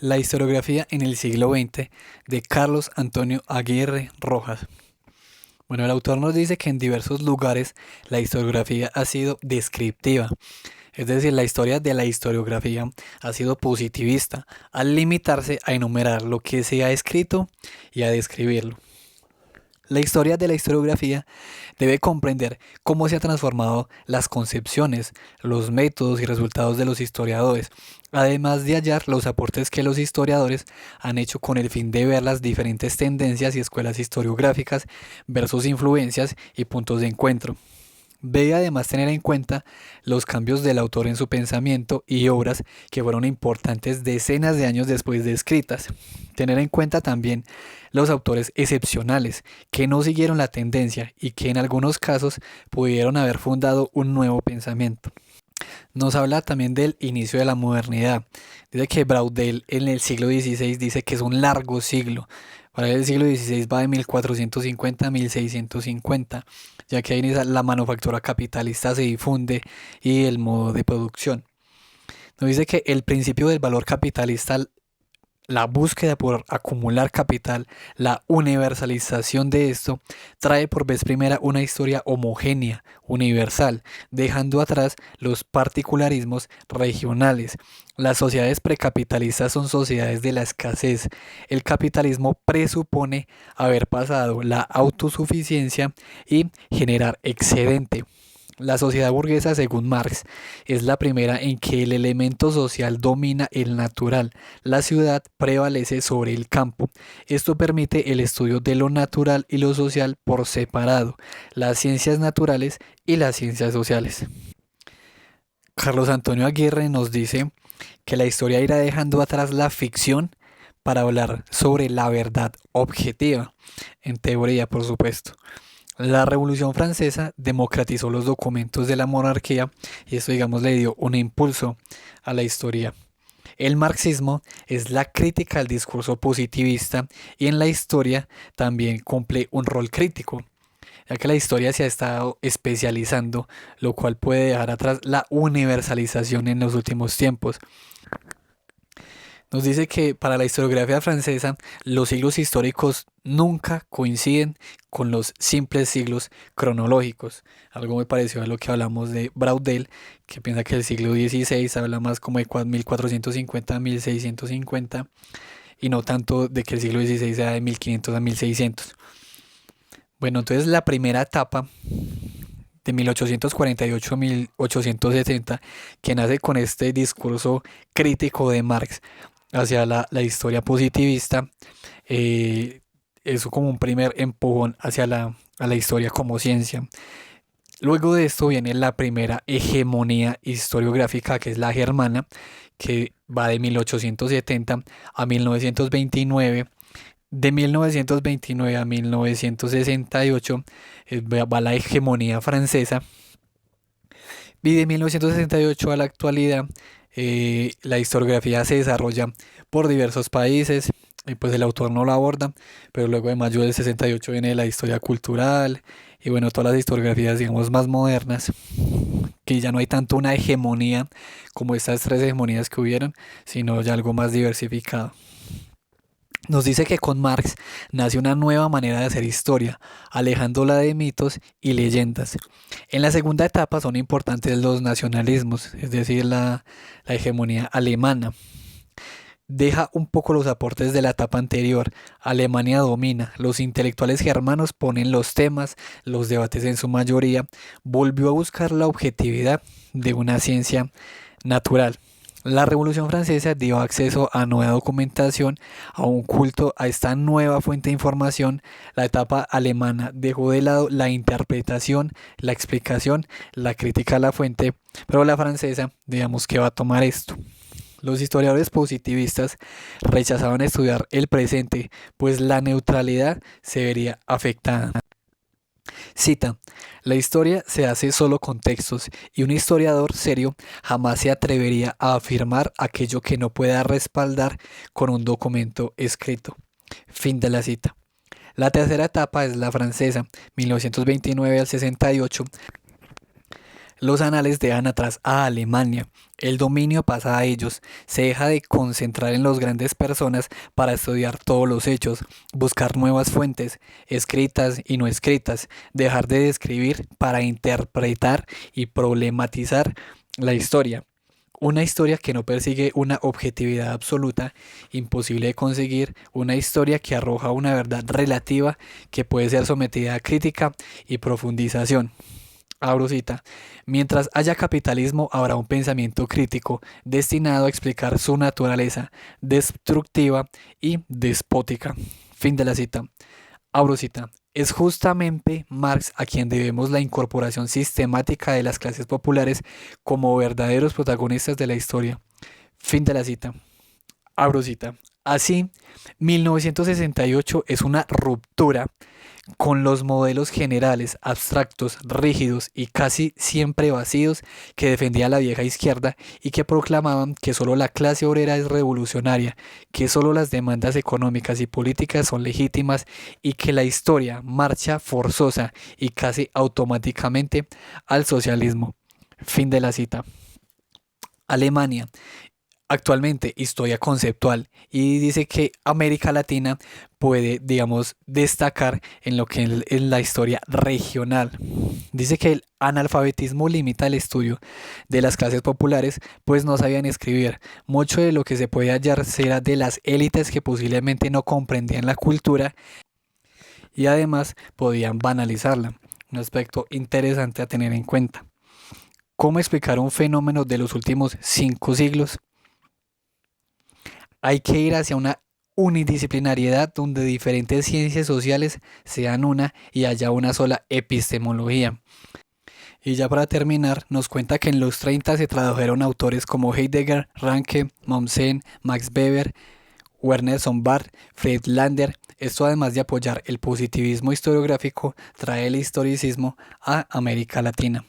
La historiografía en el siglo XX de Carlos Antonio Aguirre Rojas. Bueno, el autor nos dice que en diversos lugares la historiografía ha sido descriptiva, es decir, la historia de la historiografía ha sido positivista, al limitarse a enumerar lo que se ha escrito y a describirlo. La historia de la historiografía debe comprender cómo se han transformado las concepciones, los métodos y resultados de los historiadores, además de hallar los aportes que los historiadores han hecho con el fin de ver las diferentes tendencias y escuelas historiográficas versus influencias y puntos de encuentro. Debe además tener en cuenta los cambios del autor en su pensamiento y obras que fueron importantes decenas de años después de escritas. Tener en cuenta también los autores excepcionales que no siguieron la tendencia y que en algunos casos pudieron haber fundado un nuevo pensamiento. Nos habla también del inicio de la modernidad. Dice que Braudel en el siglo XVI dice que es un largo siglo. Para él el siglo XVI va de 1450 a 1650, ya que ahí la manufactura capitalista se difunde y el modo de producción. Nos dice que el principio del valor capitalista, la búsqueda por acumular capital, la universalización de esto, trae por vez primera una historia homogénea, universal, dejando atrás los particularismos regionales. Las sociedades precapitalistas son sociedades de la escasez. El capitalismo presupone haber pasado la autosuficiencia y generar excedente. La sociedad burguesa, según Marx, es la primera en que el elemento social domina el natural. La ciudad prevalece sobre el campo. Esto permite el estudio de lo natural y lo social por separado, las ciencias naturales y las ciencias sociales. Carlos Antonio Aguirre nos dice que la historia irá dejando atrás la ficción para hablar sobre la verdad objetiva, en teoría, por supuesto. La Revolución Francesa democratizó los documentos de la monarquía y esto, digamos, le dio un impulso a la historia. El marxismo es la crítica al discurso positivista y en la historia también cumple un rol crítico, ya que la historia se ha estado especializando, lo cual puede dejar atrás la universalización en los últimos tiempos. Nos dice que para la historiografía francesa los siglos históricos nunca coinciden con los simples siglos cronológicos. Algo me pareció a lo que hablamos de Braudel, que piensa que el siglo XVI habla más como de 1450 a 1650 y no tanto de que el siglo XVI sea de 1500 a 1600. Bueno, entonces la primera etapa de 1848 a 1870, que nace con este discurso crítico de Marx hacia la historia positivista, es como un primer empujón hacia a la historia como ciencia. Luego de esto viene la primera hegemonía historiográfica, que es la germana, que va de 1870 a 1929. De 1929 a 1968 va la hegemonía francesa. Y de 1968 a la actualidad, la historiografía se desarrolla por diversos países. Y pues el autor no lo aborda, pero luego de mayo del 68 viene la historia cultural y bueno, todas las historiografías, digamos, más modernas, que ya no hay tanto una hegemonía como estas tres hegemonías que hubieron, sino ya algo más diversificado. Nos dice que con Marx nace una nueva manera de hacer historia, alejándola de mitos y leyendas. En la segunda etapa son importantes los nacionalismos, es decir, la hegemonía alemana. Deja un poco los aportes de la etapa anterior. Alemania domina, los intelectuales germanos ponen los temas, los debates en su mayoría. Volvió a buscar la objetividad de una ciencia natural. La Revolución Francesa dio acceso a nueva documentación, a un culto a esta nueva fuente de información. La etapa alemana dejó de lado la interpretación, la explicación, la crítica a la fuente, pero la francesa, digamos que va a tomar esto. Los historiadores positivistas rechazaban estudiar el presente, pues la neutralidad se vería afectada. Cita, la historia se hace solo con textos y un historiador serio jamás se atrevería a afirmar aquello que no pueda respaldar con un documento escrito. Fin de la cita. La tercera etapa es la francesa, 1929 al 68. Los anales dejan atrás a Alemania, el dominio pasa a ellos, se deja de concentrar en las grandes personas para estudiar todos los hechos, buscar nuevas fuentes, escritas y no escritas, dejar de describir para interpretar y problematizar la historia. Una historia que no persigue una objetividad absoluta, imposible de conseguir, una historia que arroja una verdad relativa que puede ser sometida a crítica y profundización. Abro cita. Mientras haya capitalismo, habrá un pensamiento crítico destinado a explicar su naturaleza destructiva y despótica. Fin de la cita. Abro cita. Es justamente Marx a quien debemos la incorporación sistemática de las clases populares como verdaderos protagonistas de la historia. Fin de la cita. Abro cita. Así, 1968 es una ruptura con los modelos generales, abstractos, rígidos y casi siempre vacíos que defendía la vieja izquierda y que proclamaban que solo la clase obrera es revolucionaria, que solo las demandas económicas y políticas son legítimas y que la historia marcha forzosa y casi automáticamente al socialismo. Fin de la cita. Alemania. Actualmente historia conceptual y dice que América Latina puede, digamos, destacar en lo que es la historia regional. Dice que el analfabetismo limita el estudio de las clases populares, pues no sabían escribir. Mucho de lo que se puede hallar será de las élites que posiblemente no comprendían la cultura y además podían banalizarla. Un aspecto interesante a tener en cuenta. ¿Cómo explicar un fenómeno de los últimos 5 siglos? Hay que ir hacia una unidisciplinariedad donde diferentes ciencias sociales sean una y haya una sola epistemología. Y ya para terminar, nos cuenta que en los 30 se tradujeron autores como Heidegger, Ranke, Mommsen, Max Weber, Werner Sombart, Friedlander. Esto, además de apoyar el positivismo historiográfico, trae el historicismo a América Latina.